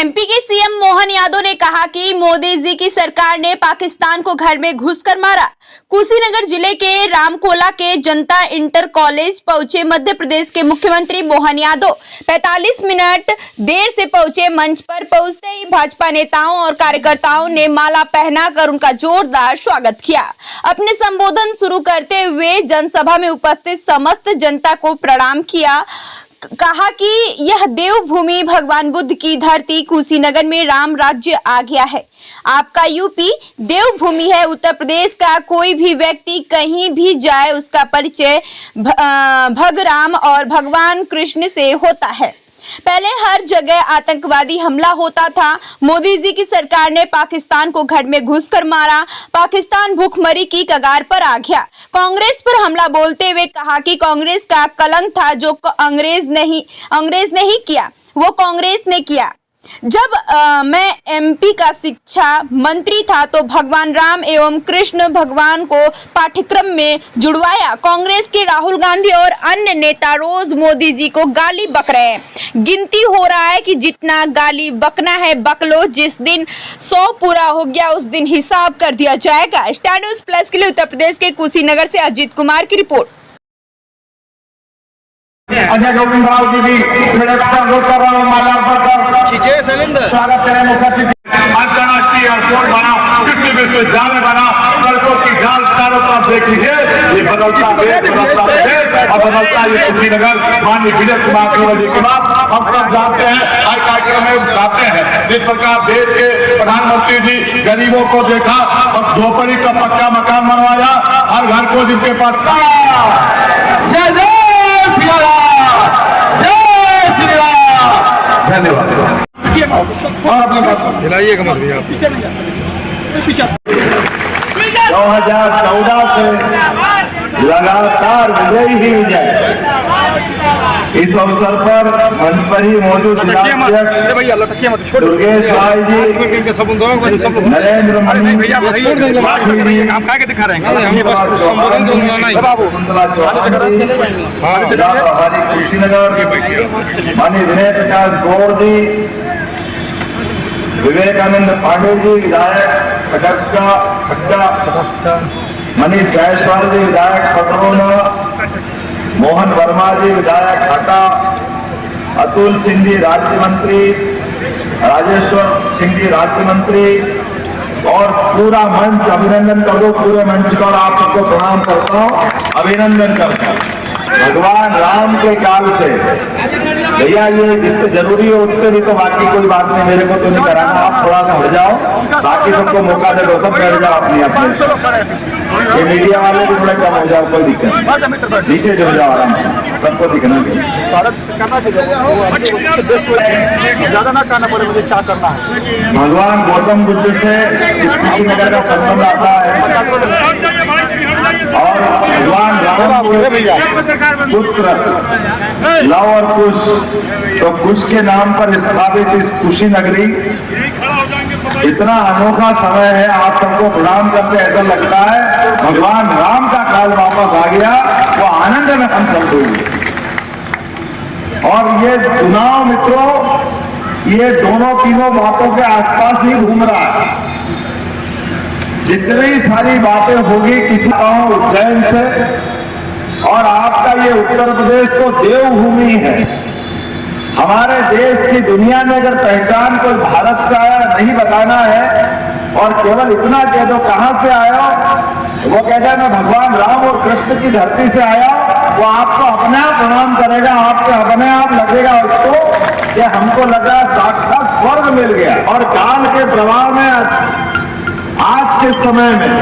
MP के CM Mohan Yadav ने कहा कि मोदी जी की सरकार ने पाकिस्तान को घर में घुसकर मारा। कुशीनगर जिले के रामकोला के जनता इंटर कॉलेज पहुंचे मध्य प्रदेश के मुख्यमंत्री मोहन यादव 45 मिनट देर से पहुंचे। मंच पर पहुंचते ही भाजपा नेताओं और कार्यकर्ताओं ने माला पहनाकर उनका जोरदार स्वागत किया। अपने संबोधन शुरू करते हुए जनसभा में उपस्थित समस्त जनता को प्रणाम किया। कहा कि यह देवभूमि भगवान बुद्ध की धरती कुशीनगर में राम राज्य आ गया है। आपका यूपी देवभूमि है। उत्तर प्रदेश का कोई भी व्यक्ति कहीं भी जाए उसका परिचय भगराम और भगवान कृष्ण से होता है। पहले हर जगह आतंकवादी हमला होता था। मोदी जी की सरकार ने पाकिस्तान को घर में घुसकर मारा। पाकिस्तान भूखमरी की कगार पर आ गया। कांग्रेस पर हमला बोलते हुए कहा कि कांग्रेस का कलंक था जो अंग्रेज नहीं किया, वो कांग्रेस ने किया। जब मैं एमपी का शिक्षा मंत्री था तो भगवान राम एवं कृष्ण भगवान को पाठ्यक्रम में जुड़वाया। कांग्रेस के राहुल गांधी और अन्य नेता रोज मोदी जी को गाली बक रहे हैं। गिनती हो रहा है कि जितना गाली बकना है बक लो। जिस दिन 100 पूरा हो गया उस दिन हिसाब कर दिया जाएगा। स्टार न्यूज़ प्लस के लिए उत्तर प्रदेश के कुशीनगर से अजीत कुमार की रिपोर्ट। अजय गोविंद राव जी भी अनुरोध कर रहा हूँ स्वागत करें मुखर्जी। अंतर्राष्ट्रीय एयरपोर्ट बना, कृषि विश्वविद्यालय बना, सड़कों की जाल चारों तरफ देख लीजिए। ये बदलता देश और बदलता ये कुशीनगर माननीय विजय कुमार सिंह जी के बाद हम सब जानते हैं। हर कार्यक्रम में बताते हैं जिस प्रकार देश के प्रधानमंत्री जी गरीबों को देखा और झोपड़ी का पक्का मकान बनवाया, हर घर को जिनके पास जय जय धन्यवाद। और अपनी बात हिलाइए कमर भैया। 2014 से लगातार विजयी ही विजय। इस अवसर पर मंच पर ही मौजूद दुर्गेश भाई जी, नरेंद्र कुशीनगर, माननीय विनय प्रकाश गौड़ जी, विवेकानंद पांडे जी विधायक खट्टा, मनीष जायसवाल जी विधायक पटरोना, मोहन वर्मा जी विधायक हाटा, अतुल सिंह जी राज्य मंत्री, राजेश्वर सिंह जी राज्य मंत्री और पूरा मंच अभिनंदन कर दो। पूरे मंच पर आप सबको प्रणाम करता हूँ, अभिनंदन करता हूँ। भगवान राम के काल से भैया ये जितने जरूरी है उतने भी तो बाकी कोई बात नहीं, मेरे को तो नहीं कराना। आप थोड़ा सा हट जाओ, बाकी सबको मौका दे दो, सब बैठ जाओ अपनी अपनी। ये मीडिया वाले भी थोड़ा कम हो जाओ, कोई दिक्कत नहीं, नीचे जुड़ जाओ आराम से, सबको दिखना ज्यादा ना करना पड़े। मुझे क्या करना है, भगवान गौतम बुद्ध से इस कुशीनगर का संबंध आता है और भगवान राम पुत्र लव और कुश, तो कुश के नाम पर स्थापित इस कुशीनगरी इतना अनोखा समय है। आप सबको प्रणाम करते ऐसा लगता है भगवान राम का काल वापस आ गया। वो आनंद में हम सब हुए। और ये चुनाव मित्रों, ये दोनों तीनों बातों के आसपास ही घूम रहा है। जितनी सारी बातें होगी किसी गांव उज्जैन से, और आपका ये उत्तर प्रदेश तो देवभूमि है। हमारे देश की दुनिया में अगर पहचान कोई भारत का नहीं बताना है और केवल इतना कह दो कहां से आया, वो कहता है मैं भगवान राम और कृष्ण की धरती से आया, वो आपको अपने आप प्रणाम करेगा, आपको अपने आप लगेगा उसको कि हमको लगा साक्षात स्वर्ग मिल गया। और काल के प्रभाव में आज के समय में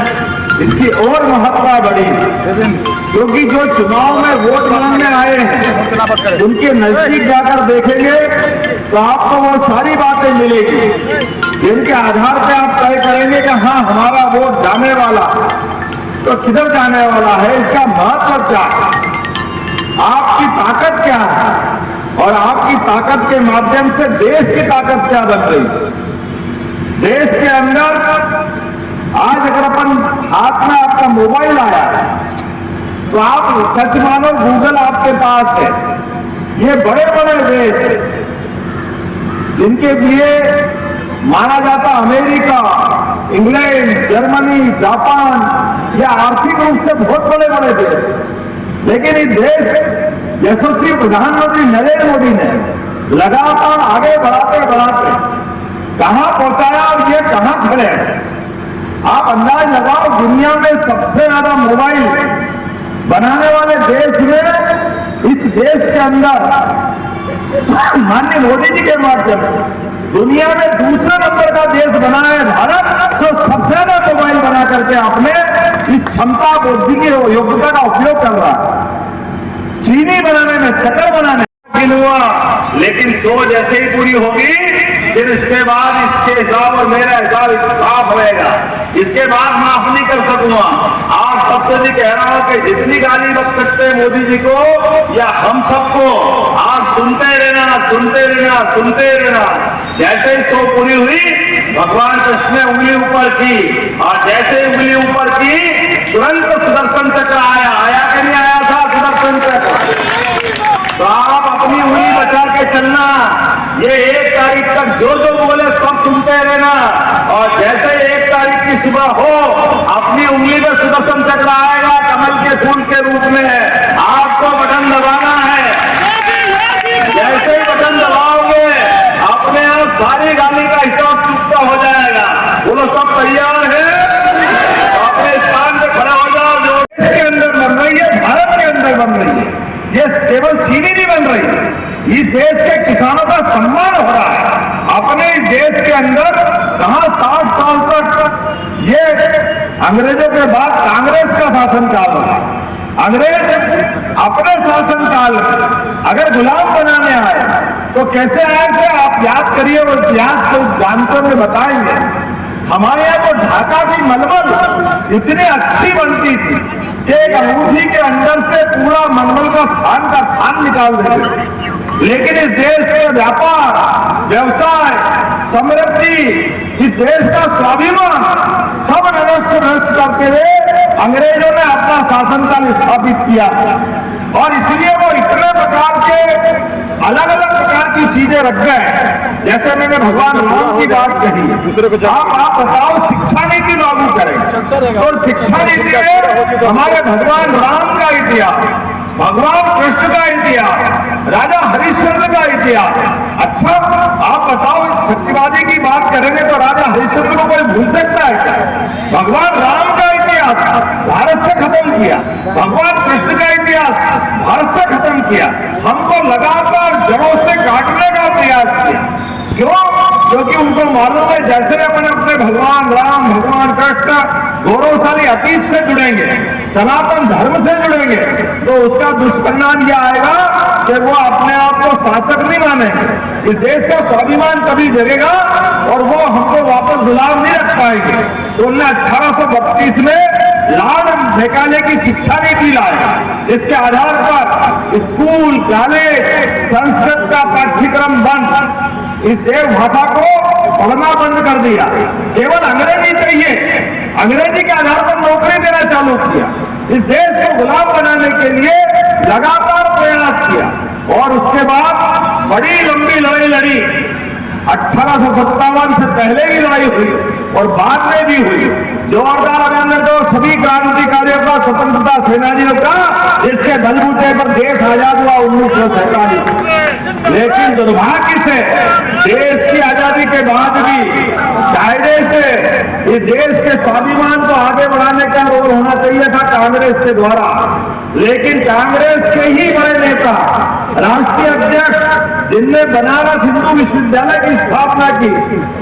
इसकी और महत्ता बढ़ी, क्योंकि जो चुनाव में वोट मांगने आए हैं उनके नजदीक जाकर देखेंगे तो आपको वो सारी बातें मिलेगी जिनके आधार पर आप तय करेंगे कि हाँ हमारा वोट जाने वाला तो किधर जाने वाला है, इसका महत्व क्या है, आपकी ताकत क्या है और आपकी ताकत के माध्यम से देश की ताकत क्या बन रही। देश के अंदर आज अगर अपन हाथ में आपका मोबाइल आया तो आप सच मानो गूगल आपके पास है। ये बड़े बड़े देश जिनके लिए माना जाता अमेरिका, इंग्लैंड, जर्मनी, जापान, ये आर्थिक रूप से बहुत बड़े बड़े देश, लेकिन इस देश यशस्वी प्रधानमंत्री नरेंद्र मोदी ने लगातार आगे बढ़ाते बढ़ाते कहां पहुंचाया और ये कहां खड़े हैं। आप अंदाज लगाओ, दुनिया में सबसे ज्यादा मोबाइल बनाने वाले देश में इस देश के अंदर माननीय मोदी जी के माध्यम से दुनिया में दूसरे नंबर का देश बना है भारत, जो सबसे ज्यादा मोबाइल बना करके आपने इस क्षमता बुद्धि की योग्यता का उपयोग कर रहा है। चीनी बनाने में, शक्कर बनाने हुआ, लेकिन सोच ऐसे ही पूरी होगी, फिर इसके बाद इसके हिसाब और मेरा हिसाब साफ रहेगा। इसके बाद माफ नहीं कर सकूंगा। आज सबसे भी कह रहा हूं कि जितनी गाली बक सकते हैं मोदी जी को या हम सबको, आज सुनते रहना, सुनते रहना, सुनते रहना। जैसे ही सो पूरी हुई, भगवान कृष्ण ने उंगली ऊपर की और जैसे ही उंगली ऊपर की तुरंत सुदर्शन चक्र आया कि नहीं आया था सुदर्शन चक्र? तो आप अपनी उंगली बचा के चलना। ये 1 तारीख तक जो जो बोले सब सुनते रहना, और जैसे 1 तारीख की सुबह हो, अपनी उंगली में सुदर्शन चक्र आएगा कमल के फूल के रूप में। आपको बटन दबाना है। जैसे ही बटन दबाओगे अपने आप सारी गाली का हिसाब चुकता हो जाएगा। बोलो सब तैयार है? अपने स्थान पे खड़ा हो जाओ। जो देश के अंदर बन रही है, भारत के अंदर बन रही है, ये केवल चीनी नहीं बन रही, इस देश के किसानों का सम्मान हो रहा है। अपने इस देश के अंदर कहां 60 साल तक ये अंग्रेजों के बाद कांग्रेस का शासनकाल रहा। अंग्रेज अपने शासनकाल में अगर गुलाम बनाने आए तो कैसे आए थे आप याद करिए, वो इतिहास को जानते हुए बताएंगे। हमारे यहाँ तो ढाका की मलमल इतनी अच्छी बनती थी कि एक अंगूठी के अंदर से पूरा मलमल का थान निकाल देते। लेकिन इस देश के व्यापार, व्यवसाय, समृद्धि, इस देश का स्वाभिमान सब नष्ट करते हुए अंग्रेजों ने अपना शासनकाल स्थापित किया और इसलिए वो इतने प्रकार के अलग अलग प्रकार की चीजें रख गए। जैसे मैंने भगवान राम की बात कही, आप बताओ शिक्षा नीति लागू करें तो शिक्षा नीति में हमारे भगवान राम का इतिहास, भगवान कृष्ण का इतिहास, राजा हरिश्चंद्र का इतिहास। अच्छा आप बताओ, सत्यवादी की बात करेंगे तो राजा हरिश्चंद्र को कोई भूल सकता है क्या? भगवान राम का इतिहास भारत से खत्म किया, भगवान कृष्ण का इतिहास भारत से खत्म किया। हमको लगातार जड़ों से काटने का प्रयास किया। क्यों? क्योंकि उनको मालूम है जैसे अपन अपने भगवान राम, भगवान कृष्ण गौरवशाली अतीत से जुड़ेंगे, सनातन धर्म से जुड़ेंगे, तो उसका दुष्परिणाम यह आएगा कि वो अपने आप को शासक नहीं मानेंगे। इस देश का स्वाभिमान कभी जगेगा और वो हमको वापस गुलाम नहीं रख पाएंगे। तो उन्होंने 1832 में लाल मेघालय की शिक्षा नीति लाया, जिसके आधार पर स्कूल, कॉलेज, संस्कृत का पाठ्यक्रम बंद, इस देव भाषा को पढ़ना बंद कर दिया, केवल अंग्रेजी चाहिए, अंग्रेजी के आधार पर नौकरी देना चालू किया। इस देश को गुलाम बनाने के लिए लगातार प्रयास किया और उसके बाद बड़ी लंबी लड़ाई लड़ी। 1857 से पहले भी लड़ाई हुई और बाद में भी हुई। जोरदार अभिनंदन तो सभी क्रांतिकारियों का, स्वतंत्रता सेनानियों का, जिसके बलबूते पर देश आजाद हुआ 1947। लेकिन दुर्भाग्य से देश की आजादी के बाद भी कायदे से इस देश के स्वाभिमान को आगे बढ़ाने का रोल होना चाहिए था कांग्रेस के द्वारा। लेकिन कांग्रेस के ही बड़े नेता, राष्ट्रीय अध्यक्ष जिनने बनारस हिंदू विश्वविद्यालय की स्थापना की,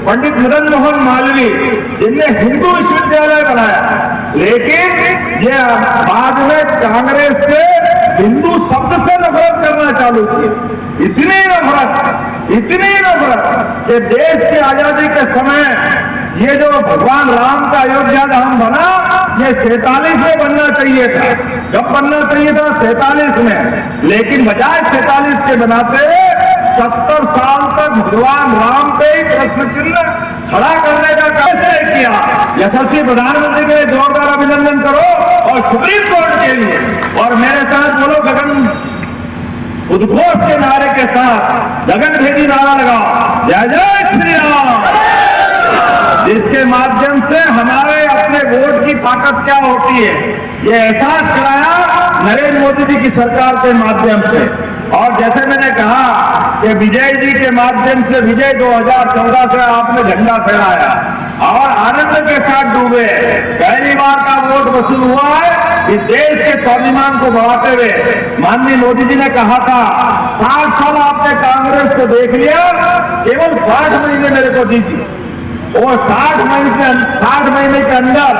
पंडित मदन मोहन मालवीय जिनने हिंदू विश्वविद्यालय बनाया, लेकिन ये बाद में कांग्रेस से हिंदू शब्द से नफरत करना चालू की। इतनी नफरत कि देश की आजादी के समय ये जो भगवान राम का अयोध्या धाम बना, ये 47 में बनना चाहिए था। जब बनना चाहिए था 47 में, लेकिन बजाय 47 के बनाते 70 साल तक भगवान राम पे ही प्रश्न चिन्ह खड़ा करने का कैसे किया। यशस्वी प्रधानमंत्री के लिए जोरदार अभिनंदन करो और सुप्रीम कोर्ट के लिए। और मेरे साथ बोलो गगन उद्घोष के नारे के साथ गगनभेदी नारा लगाओ, जय जय श्री राम, जिसके माध्यम से हमारे अपने वोट की ताकत क्या होती है ये एहसास कराया नरेंद्र मोदी जी की सरकार के माध्यम से। और जैसे मैंने कहा कि विजय जी के माध्यम से विजय 2014 से आपने झंडा फहराया और आनंद के साथ डूबे, पहली बार का वोट वसूल हुआ है इस देश के स्वाभिमान को बढ़ाते हुए। माननीय मोदी जी ने कहा था 60 साल आपने कांग्रेस को देख लिया, केवल 60 महीने मेरे को दीजिए। और 60 महीने के अंदर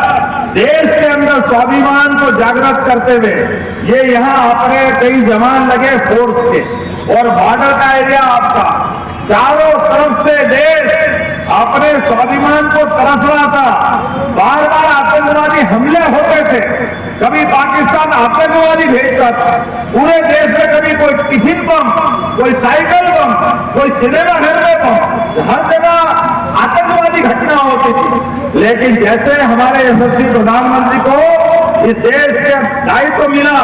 देश के अंदर स्वाभिमान को जागृत करते हुए ये यहाँ अपने कई जवान लगे फोर्स के, और बॉर्डर का एरिया आपका चारों तरफ से देश अपने स्वाभिमान को तरस रहा था। बार बार आतंकवादी हमले होते थे, कभी पाकिस्तान आतंकवादी भेजता था पूरे देश में, कभी कोई टिफिन बम, कोई साइकिल बम, कोई सिनेमा घर में बम, हर जगह आतंकवादी घटना होती थी। लेकिन जैसे हमारे यशस्वी प्रधानमंत्री को इस देश के दायित्व मिला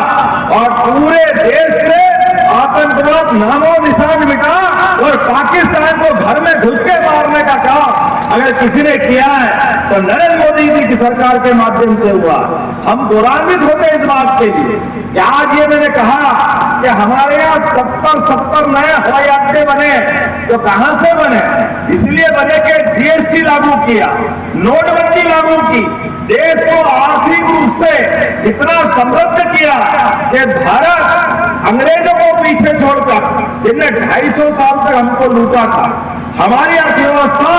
और पूरे देश से आतंकवाद नामो निशान मिटा और पाकिस्तान को घर में घुस के मारने का काम अगर किसी ने किया है तो नरेंद्र मोदी जी की सरकार के माध्यम से हुआ। हम गौरवान्वित होते इस बात के लिए कि आज ये मैंने कहा कि हमारे यहाँ 70 नए हवाई अड्डे बने, तो कहां से बने? इसलिए बने कि जीएसटी लागू किया, नोटबंदी लागू की, देश को आर्थिक रूप से इतना समृद्ध किया कि भारत अंग्रेजों को पीछे छोड़कर, जिनने 250 साल तक हमको लूटा था, हमारी अर्थव्यवस्था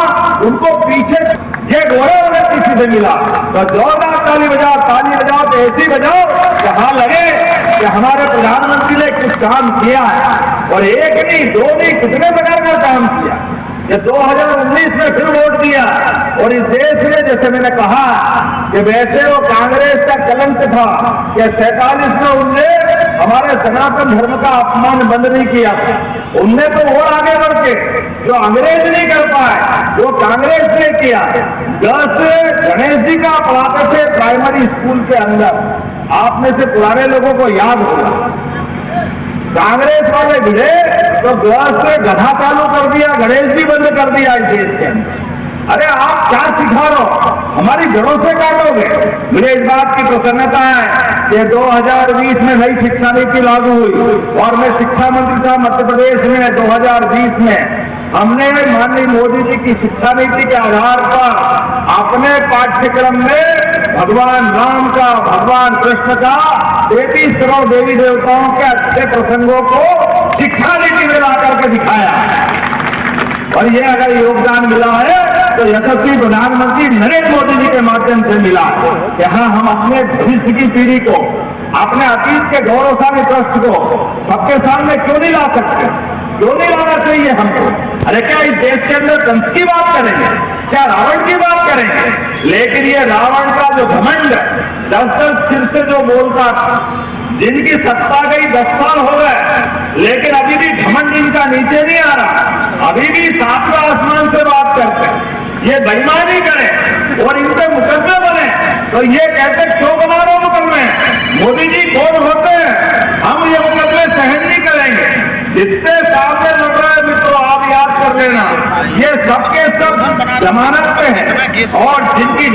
उनको पीछे, ये गौरव उन्हें किसी से मिला तो जोरदार ताली बजाओ तो ऐसी बजाओ कहाँ लगे कि हमारे प्रधानमंत्री ने कुछ काम किया है। और एक नहीं, दो नहीं, कितने प्रकार का काम किया। ये 2019 में फिर वोट दिया और इस देश में, जैसे मैंने कहा कि वैसे वो कांग्रेस का कलंक था कि 47 में उनने हमारे सनातन धर्म का अपमान बंद नहीं किया, उनने तो और आगे बढ़ के जो अंग्रेज नहीं कर पाए वो कांग्रेस ने किया। 10 गणेश जी का पढ़ाते थे प्राइमरी स्कूल के अंदर, आप में से पुराने लोगों को याद होगा, कांग्रेस वाले भिड़े तो ग्लास से गधा चालू कर दिया, गणेश जी बंद कर दिया इस देश के अंदर। अरे आप क्या सिखा रहे हो, हमारी जड़ों से काटोगे। मुझे इस बात की प्रसन्नता है कि 2020 में नई शिक्षा नीति लागू हुई और मैं शिक्षा मंत्री था मध्य प्रदेश में 2020 में। हमने माननीय मोदी जी की शिक्षा नीति के आधार पर अपने पाठ्यक्रम में भगवान राम का, भगवान कृष्ण का, 33 करोड़ देवी देवताओं के अच्छे प्रसंगों को शिक्षा नीति में ला करके दिखाया। और ये अगर योगदान मिला है तो यशस्वी प्रधानमंत्री नरेंद्र मोदी जी के माध्यम से मिला है कि हाँ, हम अपने भविष्य की पीढ़ी को, अपने अतीत के गौरवशाली ट्रस्ट को सबके सामने क्यों नहीं ला सकते, क्यों नहीं लाना चाहिए हमको? अरे क्या इस देश के अंदर कंस की बात करेंगे, क्या रावण की बात करेंगे? लेकिन ये रावण का जो घमंड 10 सिर से जो बोलता था, जिनकी सत्ता गई 10 साल हो गए लेकिन अभी भी घमंड इनका नीचे नहीं आ रहा, अभी भी सातवें आसमान से बात करते हैं। ये बेईमानी करें और इन पे मुकदमे बने तो ये कहते क्यों बना रहे हो मुकदमे? मोदी जी कौन होते हैं? हम ये मुकदमे सहन नहीं करेंगे। जितने सामने लग रहे हैं मित्रों, आप याद कर लेना, ये सबके सब जमानत पे हैं और जिनकी